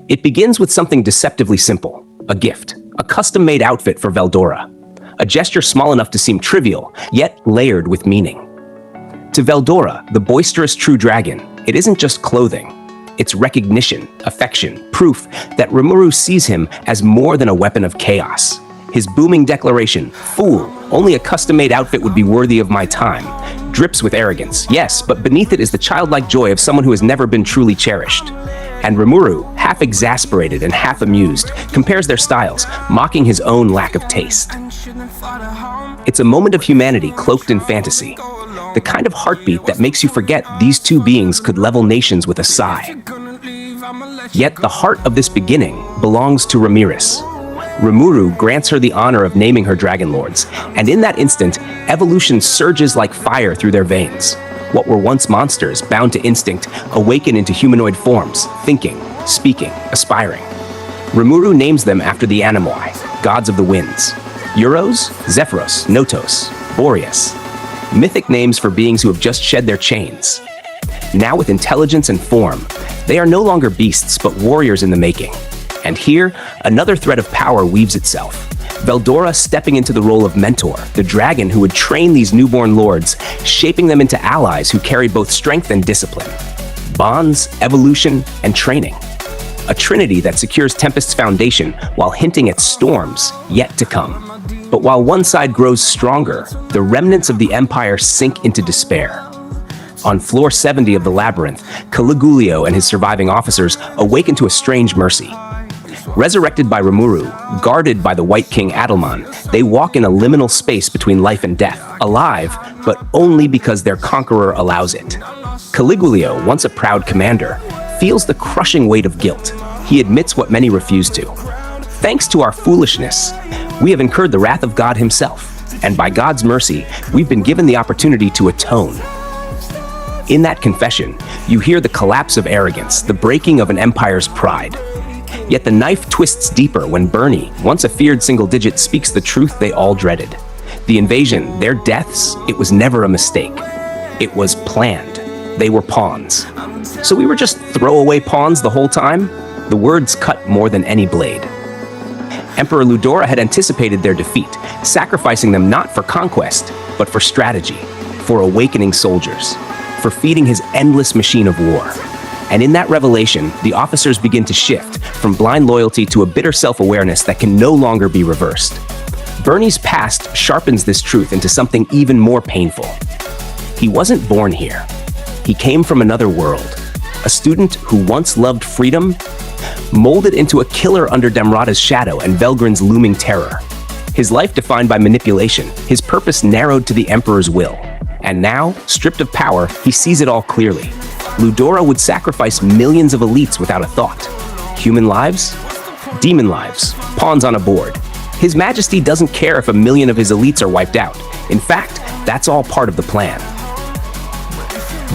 It begins with something deceptively simple, a gift, a custom-made outfit for Veldora, a gesture small enough to seem trivial, yet layered with meaning. To Veldora, the boisterous true dragon, it isn't just clothing. It's recognition, affection, proof that Rimuru sees him as more than a weapon of chaos. His booming declaration, "Fool, only a custom-made outfit would be worthy of my time," drips with arrogance, yes, but beneath it is the childlike joy of someone who has never been truly cherished. And Rimuru, half exasperated and half amused, compares their styles, mocking his own lack of taste. It's a moment of humanity cloaked in fantasy, the kind of heartbeat that makes you forget these two beings could level nations with a sigh. Yet the heart of this beginning belongs to Ramirez. Rimuru grants her the honor of naming her Dragon Lords, and in that instant, evolution surges like fire through their veins. What were once monsters, bound to instinct, awaken into humanoid forms, thinking, speaking, aspiring. Rimuru names them after the Animoi, gods of the winds. Euros, Zephyros, Notos, Boreas. Mythic names for beings who have just shed their chains. Now with intelligence and form, they are no longer beasts but warriors in the making. And here, another thread of power weaves itself. Veldora stepping into the role of mentor, the dragon who would train these newborn lords, shaping them into allies who carry both strength and discipline. Bonds, evolution, and training. A trinity that secures Tempest's foundation while hinting at storms yet to come. But while one side grows stronger, the remnants of the Empire sink into despair. On floor 70 of the labyrinth, Caligulio and his surviving officers awaken to a strange mercy. Resurrected by Rimuru, guarded by the White King Adelman, they walk in a liminal space between life and death, alive, but only because their conqueror allows it. Caligulio, once a proud commander, feels the crushing weight of guilt. He admits what many refuse to. Thanks to our foolishness, we have incurred the wrath of God himself, and by God's mercy, we've been given the opportunity to atone. In that confession, you hear the collapse of arrogance, the breaking of an empire's pride. Yet the knife twists deeper when Bernie, once a feared single digit, speaks the truth they all dreaded. The invasion, their deaths, it was never a mistake. It was planned. They were pawns. So we were just throwaway pawns the whole time? The words cut more than any blade. Emperor Ludora had anticipated their defeat, sacrificing them not for conquest, but for strategy, for awakening soldiers, for feeding his endless machine of war. And in that revelation, the officers begin to shift from blind loyalty to a bitter self-awareness that can no longer be reversed. Bernie's past sharpens this truth into something even more painful. He wasn't born here. He came from another world. A student who once loved freedom, molded into a killer under Damrata's shadow and Velgrin's looming terror. His life defined by manipulation, his purpose narrowed to the Emperor's will. And now, stripped of power, he sees it all clearly. Ludora would sacrifice millions of elites without a thought. Human lives? Demon lives. Pawns on a board. His Majesty doesn't care if 1 million of his elites are wiped out. In fact, that's all part of the plan.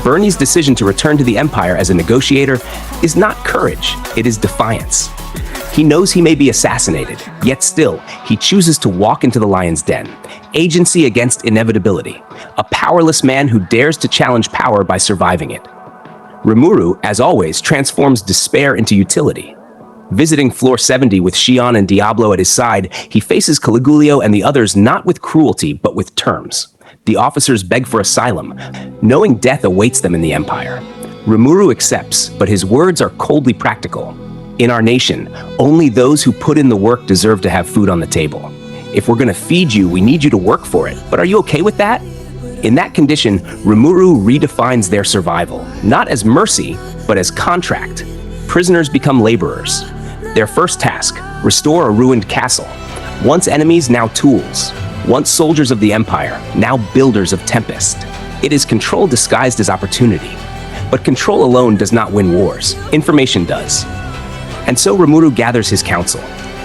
Bernie's decision to return to the Empire as a negotiator is not courage, it is defiance. He knows he may be assassinated, yet still, he chooses to walk into the lion's den. Agency against inevitability. A powerless man who dares to challenge power by surviving it. Rimuru, as always, transforms despair into utility. Visiting floor 70 with Xion and Diablo at his side, he faces Caligulio and the others not with cruelty, but with terms. The officers beg for asylum, knowing death awaits them in the Empire. Rimuru accepts, but his words are coldly practical. In our nation, only those who put in the work deserve to have food on the table. If we're gonna feed you, we need you to work for it. But are you okay with that? In that condition, Rimuru redefines their survival, not as mercy, but as contract. Prisoners become laborers. Their first task, restore a ruined castle. Once enemies, now tools. Once soldiers of the Empire, now builders of Tempest. It is control disguised as opportunity. But control alone does not win wars. Information does. And so Rimuru gathers his council.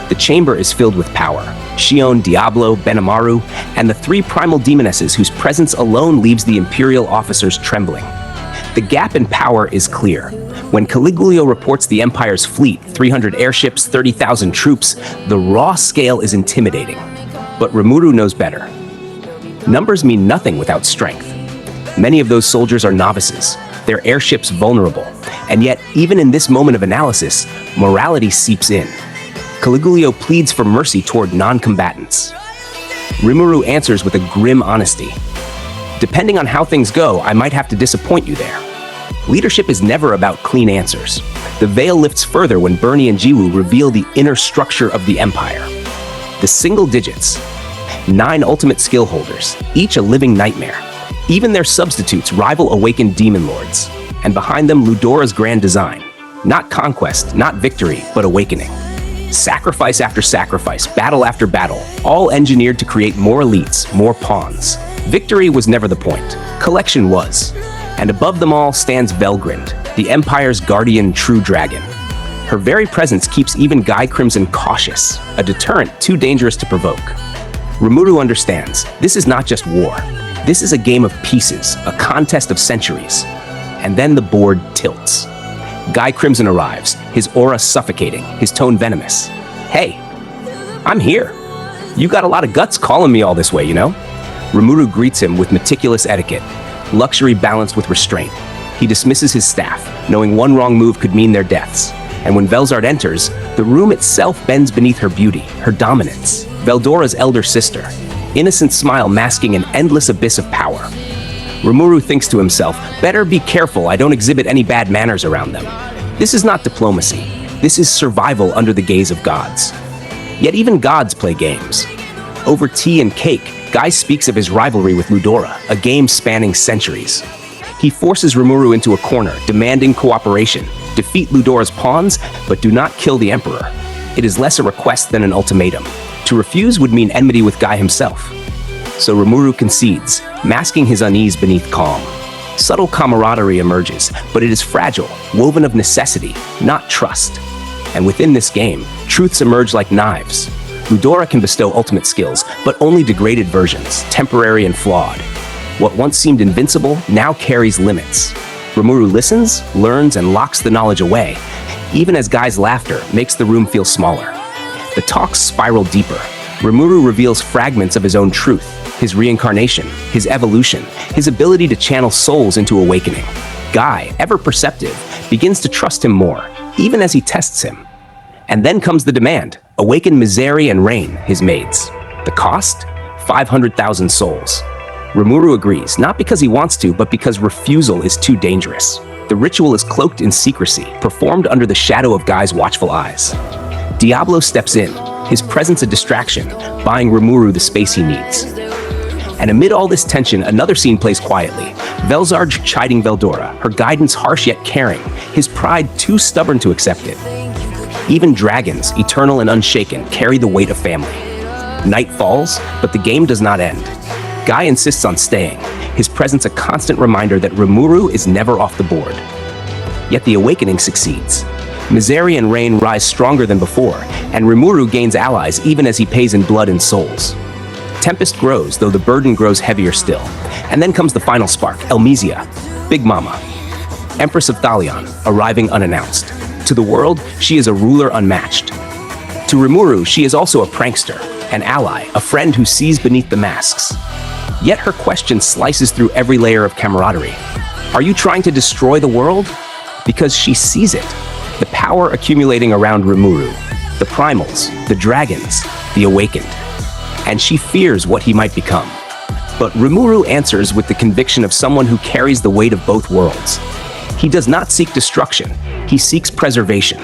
The chamber is filled with power. Xion, Diablo, Benamaru, and the 3 primal demonesses whose presence alone leaves the Imperial officers trembling. The gap in power is clear. When Caligulio reports the Empire's fleet, 300 airships, 30,000 troops, the raw scale is intimidating. But Rimuru knows better. Numbers mean nothing without strength. Many of those soldiers are novices, their airships vulnerable, And yet, even in this moment of analysis, morality seeps in. Caligulio pleads for mercy toward non-combatants. Rimuru answers with a grim honesty. Depending on how things go, I might have to disappoint you there. Leadership is never about clean answers. The veil lifts further when Bernie and Jiwoo reveal the inner structure of the Empire. The single digits. 9 ultimate skill holders, each a living nightmare. Even their substitutes rival awakened demon lords. And behind them, Ludora's grand design. Not conquest, not victory, but awakening. Sacrifice after sacrifice, battle after battle, all engineered to create more elites, more pawns. Victory was never the point. Collection was. And above them all stands Velgrind, the Empire's guardian true dragon. Her very presence keeps even Guy Crimson cautious, a deterrent too dangerous to provoke. Rimuru understands, this is not just war. This is a game of pieces, a contest of centuries. And then the board tilts. Guy Crimson arrives, his aura suffocating, his tone venomous. Hey, I'm here. You got a lot of guts calling me all this way, you know? Rimuru greets him with meticulous etiquette, luxury balanced with restraint. He dismisses his staff, knowing one wrong move could mean their deaths. And when Velzard enters, the room itself bends beneath her beauty, her dominance. Veldora's elder sister, innocent smile masking an endless abyss of power. Rimuru thinks to himself, better be careful I don't exhibit any bad manners around them. This is not diplomacy. This is survival under the gaze of gods. Yet even gods play games. Over tea and cake, Guy speaks of his rivalry with Ludora, a game spanning centuries. He forces Rimuru into a corner, demanding cooperation. Defeat Ludora's pawns, but do not kill the Emperor. It is less a request than an ultimatum. To refuse would mean enmity with Guy himself. So Rimuru concedes, masking his unease beneath calm. Subtle camaraderie emerges, but it is fragile, woven of necessity, not trust. And within this game, truths emerge like knives. Ludora can bestow ultimate skills, but only degraded versions, temporary and flawed. What once seemed invincible now carries limits. Rimuru listens, learns, and locks the knowledge away, even as Guy's laughter makes the room feel smaller. The talks spiral deeper. Rimuru reveals fragments of his own truth, his reincarnation, his evolution, his ability to channel souls into awakening. Guy, ever perceptive, begins to trust him more, even as he tests him. And then comes the demand: awaken Misery and Rain, his maids. The cost? 500,000 souls. Rimuru agrees, not because he wants to, but because refusal is too dangerous. The ritual is cloaked in secrecy, performed under the shadow of Guy's watchful eyes. Diablo steps in, his presence a distraction, buying Rimuru the space he needs. And amid all this tension, another scene plays quietly. Velzard chiding Veldora, her guidance harsh yet caring, his pride too stubborn to accept it. Even dragons, eternal and unshaken, carry the weight of family. Night falls, but the game does not end. Guy insists on staying, his presence a constant reminder that Rimuru is never off the board. Yet the awakening succeeds. Misery and Rain rise stronger than before, and Rimuru gains allies even as he pays in blood and souls. Tempest grows, though the burden grows heavier still. And then comes the final spark, Elmesia, Big Mama, Empress of Thalion, arriving unannounced. To the world, she is a ruler unmatched. To Rimuru, she is also a prankster, an ally, a friend who sees beneath the masks. Yet her question slices through every layer of camaraderie. Are you trying to destroy the world? Because she sees it. The power accumulating around Rimuru, the primals, the dragons, the awakened. And she fears what he might become. But Rimuru answers with the conviction of someone who carries the weight of both worlds. He does not seek destruction, he seeks preservation.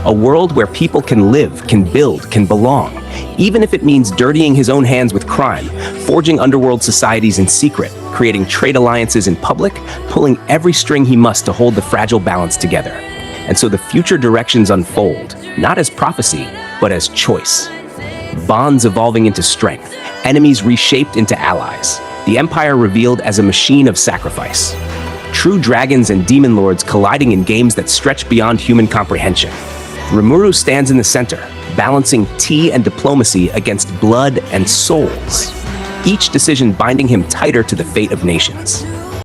A world where people can live, can build, can belong, even if it means dirtying his own hands with crime, forging underworld societies in secret, creating trade alliances in public, pulling every string he must to hold the fragile balance together. And so the future directions unfold, not as prophecy, but as choice. Bonds evolving into strength, enemies reshaped into allies, the Empire revealed as a machine of sacrifice. True dragons and demon lords colliding in games that stretch beyond human comprehension. Rimuru stands in the center, balancing tea and diplomacy against blood and souls, each decision binding him tighter to the fate of nations.